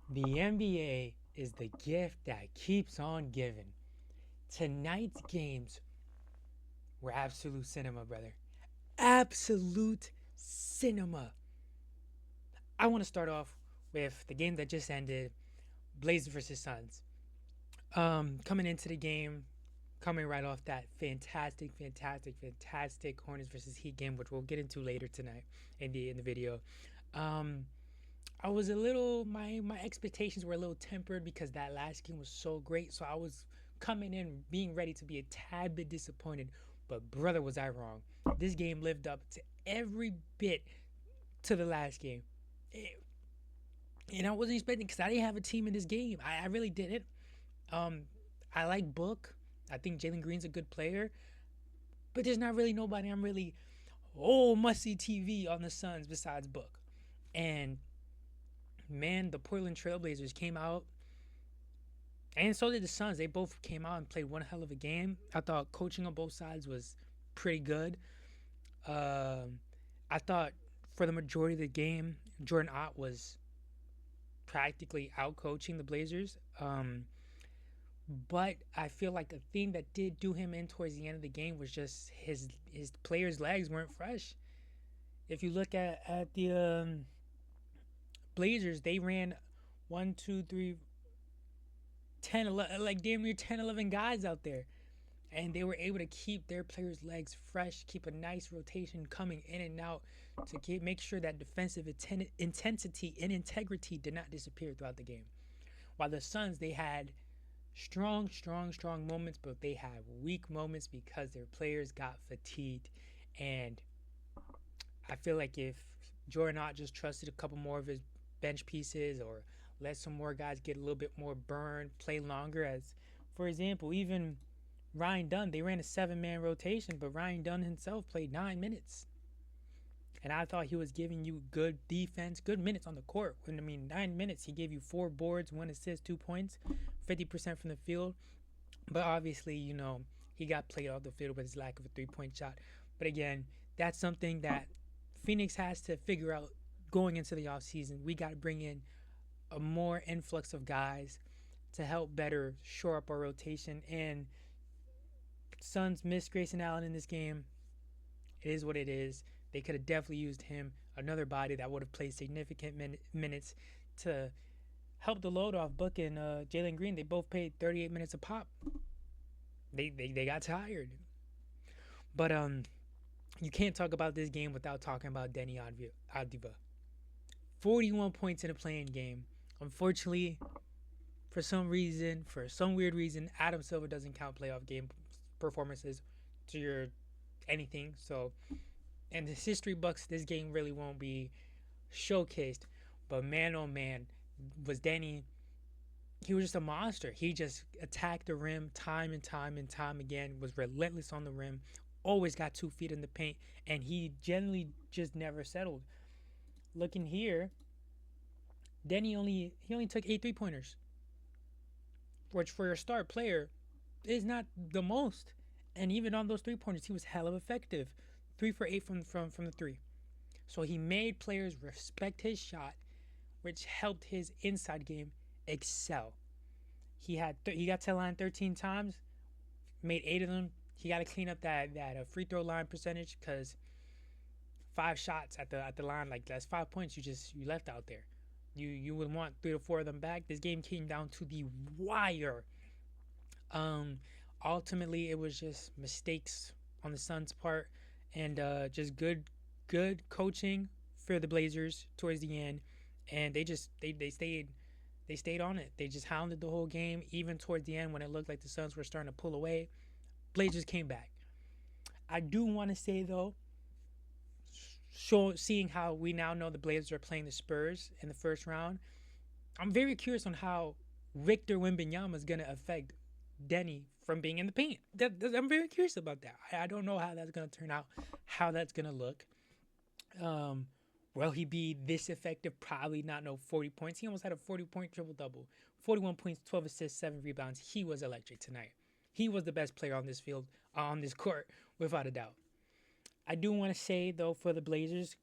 The NBA is the gift that keeps on giving. Tonight's games were absolute cinema, brother. Absolute cinema. I want to start off with the game that just ended, Blazers versus Suns. Coming into the game, coming right off that fantastic Hornets versus Heat game, which we'll get into later tonight in the video. Um, I was a little my expectations were a little tempered because that last game was so great. So I was coming in being ready to be a tad bit disappointed, but brother was I wrong. This game lived up to every bit to the last game. It, and I wasn't expecting because I didn't have a team in this game. I really didn't. Um, I like Book. I think Jalen Green's a good player, but there's not really nobody I'm really must see TV on the Suns besides Book. And man, the Portland Trailblazers came out, and so did the Suns. They both came out and played one hell of a game. I thought coaching on both sides was pretty good. Um, I thought for the majority of the game, Jordan Ott was practically out coaching the Blazers. But I feel like the thing that did do him in towards the end of the game was just his players' legs weren't fresh. If you look at the Blazers, they ran one, two, three, 10, 11, like damn near 10, 11 guys out there. And they were able to keep their players' legs fresh, keep a nice rotation coming in and out to make sure that defensive intensity and integrity did not disappear throughout the game. While the Suns, they had strong moments, but they had weak moments because their players got fatigued. And I feel like if Jordan Ott just trusted a couple more of his bench pieces or let some more guys get a little bit more burn, play longer, as for example, even Ryan Dunn, they ran a 7-man rotation, but Ryan Dunn himself played 9 minutes. And I thought he was giving you good defense, good minutes on the court. When I mean 9 minutes, he gave you 4 boards, 1 assist, 2 points, 50% from the field. But obviously, he got played off the field with his lack of a 3-point shot. But again, that's something that Phoenix has to figure out going into the offseason. We got to bring in a more influx of guys to help better shore up our rotation. And Suns missed Grayson Allen in this game. It is what it is. They could have definitely used him, another body that would have played significant minutes to help the load off Book and Jalen Green. They both played 38 minutes a pop. They got tired. But you can't talk about this game without talking about Denny Avdiva. 41 points in a playing game. Unfortunately, for some weird reason, Adam Silver doesn't count playoff game performances to your anything. So, and his history books, this game really won't be showcased. But man, oh man, was Danny. He was just a monster. He just attacked the rim time and time again. Was relentless on the rim. Always got 2 feet in the paint, and he generally just never settled. Looking here, Denny only took 8 3-pointers, which for a star player is not the most. And even on those 3 pointers, he was hella effective. 3 for 8 from the three. So he made players respect his shot, which helped his inside game excel. He got to the line 13 times, made 8 of them. He got to clean up that free throw line percentage because 5 shots at the line, like that's 5 points you left out there. You would want 3 to 4 of them back. This game came down to the wire. Um, Ultimately, it was just mistakes on the Suns' part and just good coaching for the Blazers towards the end, and they stayed on it. They just hounded the whole game, even towards the end when it looked like the Suns were starting to pull away. Blazers came back. I do want to say though, seeing how we now know the Blazers are playing the Spurs in the first round, I'm very curious on how Victor Wembanyama is going to affect Denny from being in the paint. I'm very curious about that. I don't know how that's going to turn out, how that's going to look. Um, will he be this effective? Probably not. No 40 points. He almost had a 40-point triple double, 41 points, 12 assists, 7 rebounds. He was electric tonight. He was the best player on this field, on this court, without a doubt. I do want to say though, for the Blazers,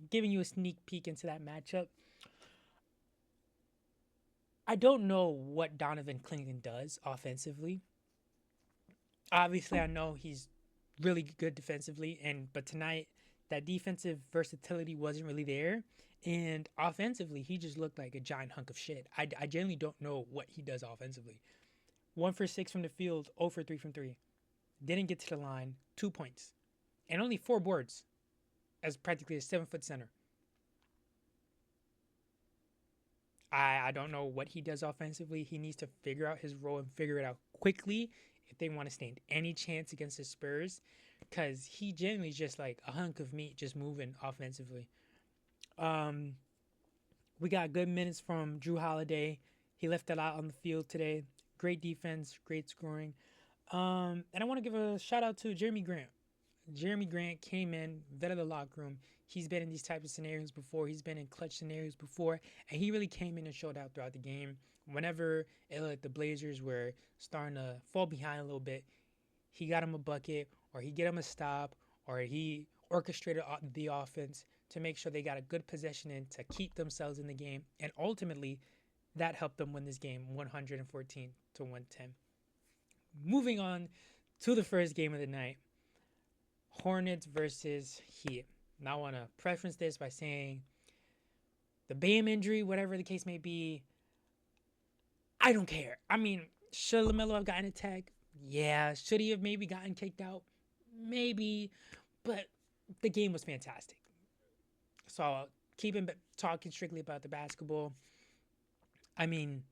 giving you a sneak peek into that matchup, I don't know what Donovan Clingan does offensively. Obviously, I know he's really good defensively, and but tonight that defensive versatility wasn't really there. And offensively, he just looked like a giant hunk of shit. I genuinely don't know what he does offensively. 1 for 6 from the field, 0 for 3 from three. Didn't get to the line, 2 points, and only 4 boards as practically a 7 foot center. I don't know what he does offensively. He needs to figure out his role and figure it out quickly if they want to stand any chance against the Spurs, because he genuinely is just like a hunk of meat just moving offensively. Um, we got good minutes from Drew Holiday. He left a lot on the field today. Great defense, great scoring. And I want to give a shout out to Jeremy Grant. Jeremy Grant came in, vet of the locker room. He's been in these types of scenarios before. He's been in clutch scenarios before, and he really came in and showed out throughout the game. Whenever it looked like the Blazers were starting to fall behind a little bit, he got him a bucket, or he get him a stop, or he orchestrated the offense to make sure they got a good possession in to keep themselves in the game, and ultimately that helped them win this game 114 to 110. Moving on to the first game of the night, Hornets versus Heat. Now I want to preference this by saying the Bam injury, whatever the case may be, I don't care. I mean, should LaMelo have gotten a tag? Yeah. Should he have maybe gotten kicked out? Maybe. But the game was fantastic. So keeping talking strictly about the basketball, I mean,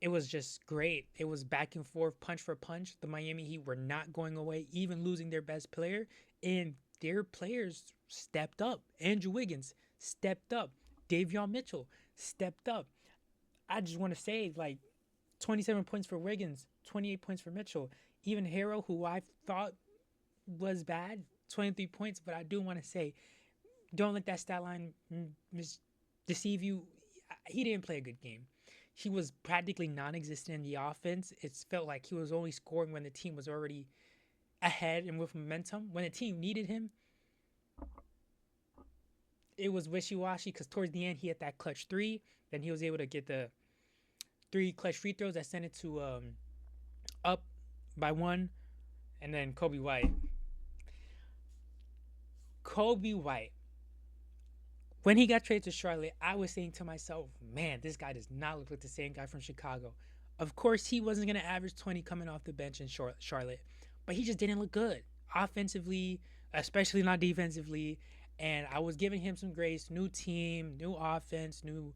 it was just great. It was back and forth, punch for punch. The Miami Heat were not going away, even losing their best player, and their players stepped up. Andrew Wiggins stepped up. Davion Mitchell stepped up. I just want to say, like, 27 points for Wiggins, 28 points for Mitchell. Even Harrell, who I thought was bad, 23 points. But I do want to say, don't let that stat line deceive you. He didn't play a good game. He was practically non-existent in the offense. It felt like he was only scoring when the team was already ahead and with momentum. When the team needed him, it was wishy-washy because towards the end he had that clutch three. Then he was able to get the 3 clutch free throws that sent it to up by 1. And then Kobe White. When he got traded to Charlotte, I was saying to myself, man, this guy does not look like the same guy from Chicago. Of course, he wasn't going to average 20 coming off the bench in Charlotte, but he just didn't look good offensively, especially not defensively. And I was giving him some grace. New team, new offense, new,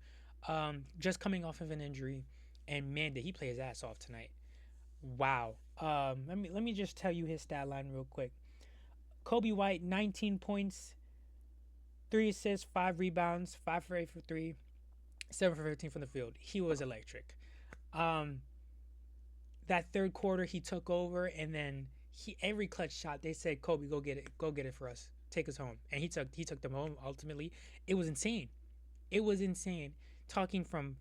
just coming off of an injury. And man, did he play his ass off tonight? Wow. Let me just tell you his stat line real quick. Kobe White, 19 points, 3 assists, 5 rebounds, 5 for 8 for 3, 7 for 15 from the field. He was electric. That third quarter he took over, and then every clutch shot they said, Kobe, go get it for us, take us home, and he took them home. Ultimately, it was insane. Talking from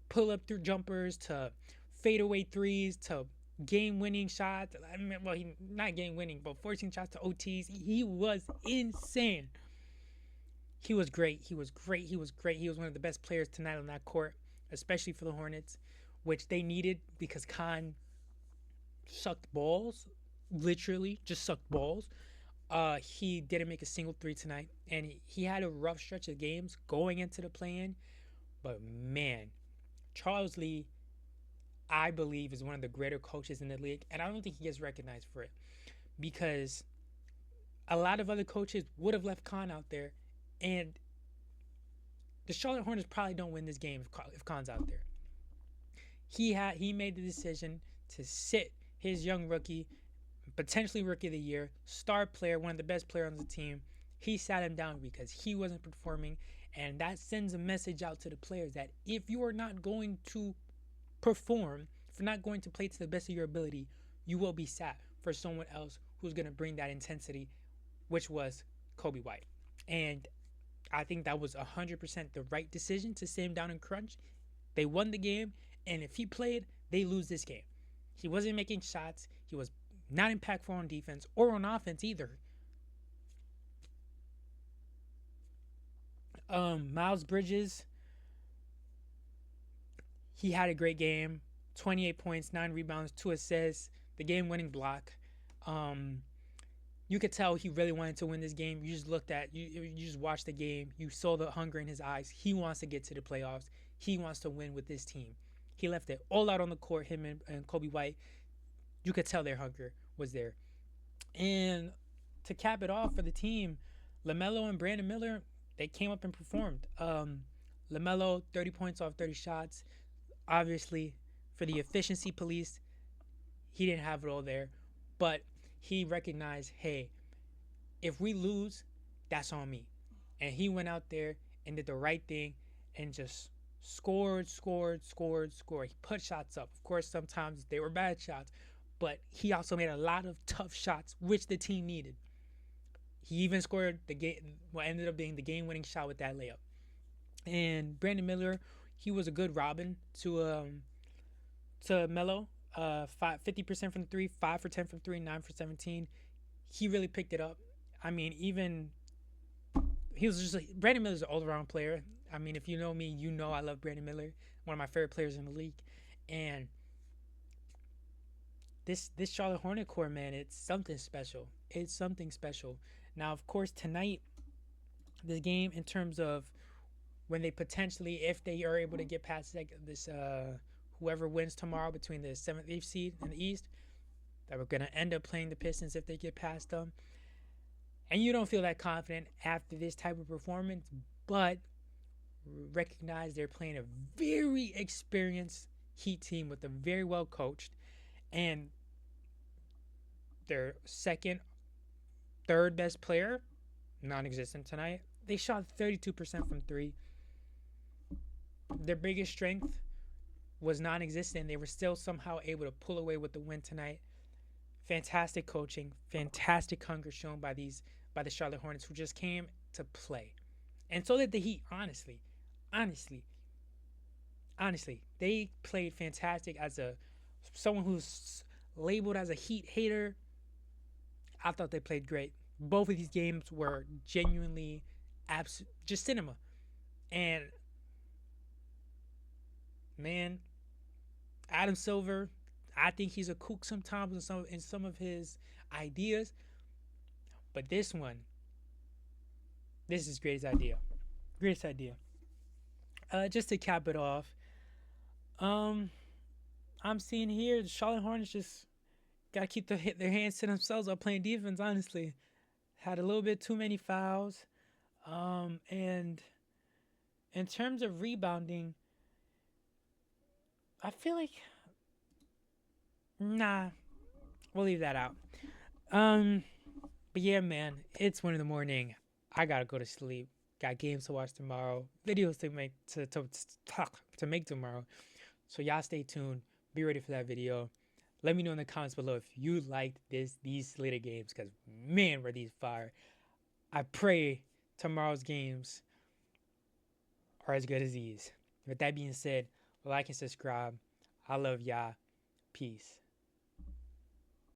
pull up through jumpers to fadeaway threes to game winning shots. I mean, well, he not game winning, but 14 shots to OTs. He was insane. He was great. He was one of the best players tonight on that court, especially for the Hornets, which they needed because Khan sucked balls, literally just sucked balls. He didn't make a single three tonight, and he had a rough stretch of games going into the play-in. But man, Charles Lee, I believe, is one of the greater coaches in the league, and I don't think he gets recognized for it because a lot of other coaches would have left Khan out there, and the Charlotte Hornets probably don't win this game if Khan's out there. He made the decision to sit his young rookie, potentially rookie of the year, star player, one of the best players on the team. He sat him down because he wasn't performing, and that sends a message out to the players that if you are not going to perform, if you're not going to play to the best of your ability, you will be sat for someone else who's going to bring that intensity, which was Kobe White. And I think that was 100% the right decision to sit him down and crunch. They won the game, and if he played, they lose this game. He wasn't making shots. He was not impactful on defense or on offense either. Miles Bridges, He had a great game. 28 points, 9 rebounds, 2 assists, the game-winning block. Um, you could tell he really wanted to win this game. You just looked at you just watched the game. You saw the hunger in his eyes. He wants to get to the playoffs. He wants to win with this team. He left it all out on the court. Him and Kobe White. You could tell their hunger was there. And to cap it off for the team, LaMelo and Brandon Miller, they came up and performed. LaMelo 30 points off 30 shots. Obviously, for the efficiency police, he didn't have it all there, but he recognized, hey, if we lose, that's on me. And he went out there and did the right thing and just scored. He put shots up. Of course, sometimes they were bad shots, but he also made a lot of tough shots, which the team needed. He even scored the game, what ended up being the game-winning shot with that layup. And Brandon Miller, he was a good Robin to Melo. 50% from 3, 5 for 10 from 3, 9 for 17. He really picked it up. I mean, even he was just Brandon Miller's an all-around player. I mean, if you know me, you know I love Brandon Miller, one of my favorite players in the league. And this Charlotte Hornet core, man, it's something special. It's something special. Now, of course, tonight, this game in terms of when they potentially, if they are able to get past this, whoever wins tomorrow between the 7th, 8th seed in the East, that we're gonna end up playing the Pistons if they get past them. And you don't feel that confident after this type of performance, but recognize they're playing a very experienced Heat team with a very well coached, and their second, third best player, non-existent tonight. They shot 32% from 3. Their biggest strength was non-existent. They were still somehow able to pull away with the win tonight. Fantastic coaching, fantastic hunger shown by the Charlotte Hornets, who just came to play. And so did the Heat, honestly, they played fantastic. As someone who's labeled as a Heat hater, I thought they played great. Both of these games were genuinely just cinema. And man, Adam Silver, I think he's a kook sometimes in some of his ideas, but this is greatest idea. Just to cap it off, I'm seeing here the Charlotte Hornets just gotta keep their hands to themselves while playing defense. Honestly, had a little bit too many fouls, and in terms of rebounding, I feel like nah, we'll leave that out. But yeah, man, it's 1 a.m. I gotta go to sleep. Got games to watch tomorrow, videos to make tomorrow. So y'all stay tuned. Be ready for that video. Let me know in the comments below if you liked these later games, because man, were these fire. I pray tomorrow's games are as good as these. With that being said, like and subscribe. I love y'all. Peace.